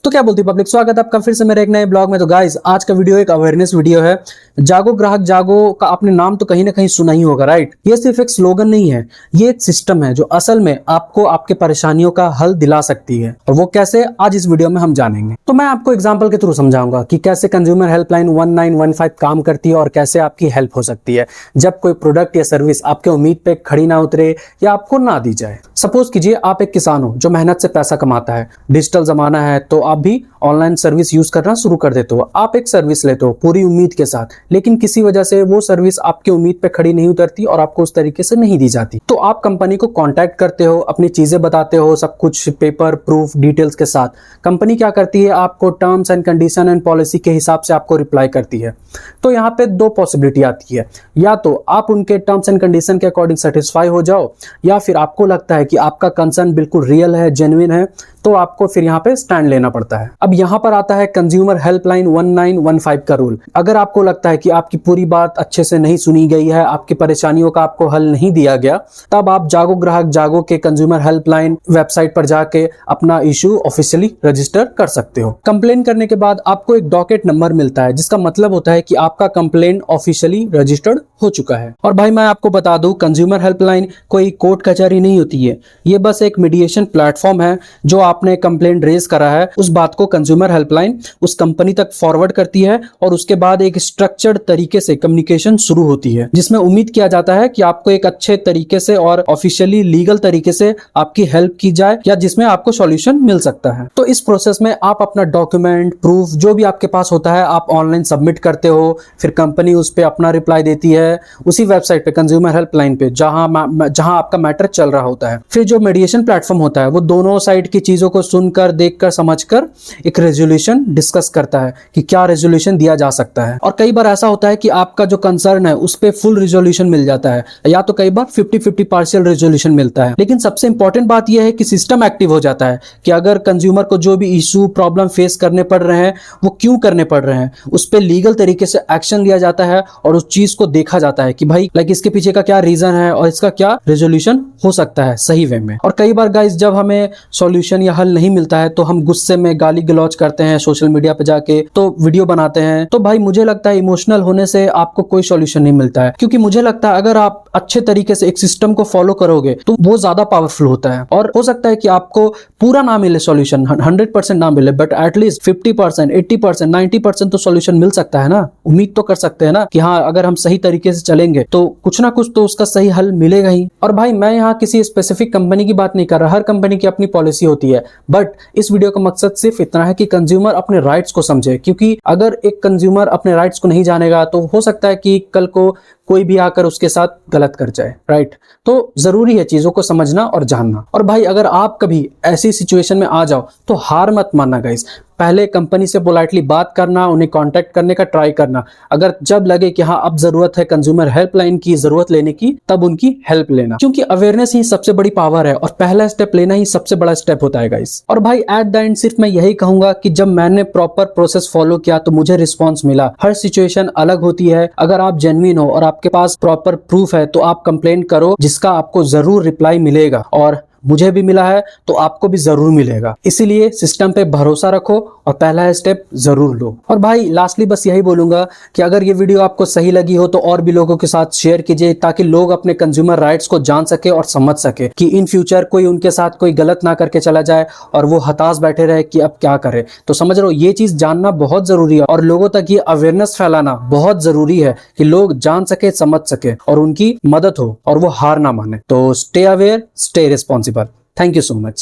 तो क्या बोलती पब्लिक, स्वागत है आपका फिर से मेरे एक नए ब्लॉग में। तो गाइस, आज का वीडियो एक अवेयरनेस वीडियो है। जागो ग्राहक जागो का आपने नाम तो कहीं ना कहीं सुना ही होगा, राइट। ये सिर्फ एक स्लोगन नहीं है, ये एक सिस्टम है जो असल में आपको आपके परेशानियों का हल दिला सकती है। और वो कैसे, आज इस वीडियो में हम जानेंगे। तो मैं आपको एग्जाम्पल के थ्रू समझाऊंगा कि कैसे कंज्यूमर हेल्पलाइन 1915 काम करती है और कैसे आपकी हेल्प हो सकती है जब कोई प्रोडक्ट या सर्विस आपके उम्मीद पे खड़ी ना उतरे या आपको ना दी जाए। सपोज कीजिए आप एक किसान हो जो मेहनत से पैसा कमाता है। डिजिटल जमाना है तो आप भी ऑनलाइन सर्विस यूज करना शुरू कर देते हो। आप एक सर्विस लेते हो पूरी उम्मीद के साथ, लेकिन किसी वजह से वो सर्विस आपकी उम्मीद पे खड़ी नहीं उतरती और आपको उस तरीके से नहीं दी जाती। तो आप कंपनी को कांटेक्ट करते हो, अपनी चीजें बताते हो, सब कुछ पेपर प्रूफ डिटेल्स के साथ। कंपनी क्या करती है, आपको terms and condition and policy के हिसाब से आपको रिप्लाई करती है। तो यहाँ पे दो पॉसिबिलिटी आती है, या तो आप उनके टर्म्स एंड कंडीशन के अकॉर्डिंग सेटिस्फाई हो जाओ, या फिर आपको लगता है कि आपका कंसर्न बिल्कुल रियल है, जेन्युइन है, तो आपको फिर यहाँ पे स्टैंड लेना पड़ता है। अब यहाँ पर आता है कंज्यूमर हेल्पलाइन 1915 का रूल। अगर आपको लगता है कि आपकी पूरी बात अच्छे से नहीं सुनी गई है, आपकी परेशानियों का आपको हल नहीं दिया गया, तब आप जागो ग्राहक जागो के कंज्यूमर हेल्पलाइन वेबसाइट पर जाके अपना इशू ऑफिशियली रजिस्टर कर सकते हो। कंप्लेन करने के बाद आपको एक डॉकेट नंबर मिलता है, जिसका मतलब होता है कि आपका कंप्लेन ऑफिशियली रजिस्टर्ड हो चुका है। और भाई मैं आपको बता दूं, कंज्यूमर हेल्पलाइन कोई कोर्ट कचहरी नहीं होती है, ये बस एक मीडिएशन प्लेटफॉर्म है। जो आपने कंप्लेंट रेज करा है उस बात को कंज्यूमर हेल्पलाइन उस कंपनी तक फॉरवर्ड करती है और उसके बाद एक स्ट्रक्चर्ड तरीके से कम्युनिकेशन शुरू होती है, जिसमें उम्मीद किया जाता है कि आपको एक अच्छे तरीके से और ऑफिशियली लीगल तरीके से आपकी हेल्प की जाए, या जिसमें आपको सॉल्यूशन मिल सकता है। तो इस प्रोसेस में आप अपना डॉक्यूमेंट प्रूफ जो भी आपके पास होता है आप ऑनलाइन सबमिट करते हो, फिर कंपनी उस पर अपना रिप्लाई देती है उसी वेबसाइट पे, कंज्यूमर हेल्पलाइन पे, जहां आपका मैटर चल रहा होता है। फिर जो मीडिएशन प्लेटफॉर्म होता है वो दोनों साइड की चीजों को सुनकर, देखकर, समझकर एक रेजोल्यूशन डिस्कस करता है कि क्या रेजोल्यूशन दिया जा सकता है। और कई बार ऐसा होता है कि आपका जो कंसर्न है उस पे फुल रेजोल्यूशन मिल जाता है, या तो कई बार 50-50 पार्शियल रेजोल्यूशन मिलता है। लेकिन सबसे इंपॉर्टेंट बात यह है कि सिस्टम एक्टिव हो जाता है कि अगर कंज्यूमर को जो भी इशू प्रॉब्लम फेस करने पड़ रहे हैं वो क्यों करने पड़ रहे हैं, उस पर लीगल तरीके से एक्शन लिया जाता है और उस चीज को देखा जाता है कि भाई इसके पीछे का क्या रीजन है और इसका क्या रेजोल्यूशन हो सकता है सही वे में। और कई बार गाइस जब हमें सॉल्यूशन या हल नहीं मिलता है तो हम गुस्से में गाली गलौज करते हैं, सोशल मीडिया पे जाके तो वीडियो बनाते हैं। तो भाई मुझे लगता है इमोशनल होने से आपको कोई सॉल्यूशन नहीं मिलता है, क्योंकि मुझे लगता है अगर आप अच्छे तरीके से एक सिस्टम को फॉलो करोगे तो वो ज्यादा पावरफुल होता है। और हो सकता है कि आपको पूरा ना मिले सॉल्यूशन, 100% ना मिले, बट एटलीस्ट 50%, 80%, 90% तो सॉल्यूशन मिल सकता है ना। उम्मीद तो कर सकते हैं ना कि हाँ, अगर हम सही तरीके से चलेंगे तो कुछ ना कुछ तो उसका सही हल मिलेगा ही। और भाई मैं यहाँ किसी स्पेसिफिक कंपनी की बात नहीं कर रहा, हर कंपनी की अपनी पॉलिसी होती है, बट इस वीडियो का मकसद सिर्फ इतना है कि कंज्यूमर अपने राइट्स को समझे। क्योंकि अगर एक कंज्यूमर अपने राइट्स को नहीं जानेगा तो हो सकता है कि कल को कोई भी आकर उसके साथ गलत कर जाए, राइट। तो जरूरी है चीजों को समझना और जानना। और भाई अगर आप कभी ऐसी सिचुएशन में आ जाओ तो हार मत मानना गाइस, पहले कंपनी से पोलाइटली बात करना, उन्हें कांटेक्ट करने का ट्राई करना। अगर जब लगे कि हाँ अब जरूरत है कंज्यूमर हेल्पलाइन की जरूरत लेने की, तब उनकी हेल्प लेना, क्योंकि अवेयरनेस ही सबसे बड़ी पावर है और पहला स्टेप लेना ही सबसे बड़ा स्टेप होता है गाइस। और भाई एट द एंड सिर्फ मैं यही कहूंगा कि जब मैंने प्रॉपर प्रोसेस फॉलो किया तो मुझे रिस्पॉन्स मिला। हर सिचुएशन अलग होती है। अगर आप जेन्युइन हो और आपके पास प्रॉपर प्रूफ है तो आप कंप्लेंट करो, जिसका आपको जरूर रिप्लाई मिलेगा। और मुझे भी मिला है तो आपको भी जरूर मिलेगा। इसीलिए सिस्टम पे भरोसा रखो और पहला स्टेप जरूर लो। और भाई लास्टली बस यही बोलूंगा कि अगर ये वीडियो आपको सही लगी हो तो और भी लोगों के साथ शेयर कीजिए, ताकि लोग अपने कंज्यूमर राइट्स को जान सके और समझ सके कि इन फ्यूचर कोई उनके साथ कोई गलत ना करके चला जाए और वो हताश बैठे रहे कि अब क्या करे। तो समझ रहे हो, ये चीज जानना बहुत जरूरी है और लोगों तक ये अवेयरनेस फैलाना बहुत जरूरी है कि लोग जान सके, समझ सके और उनकी मदद हो और वो हार ना माने। तो stay aware, stay responsible. Thank you so much.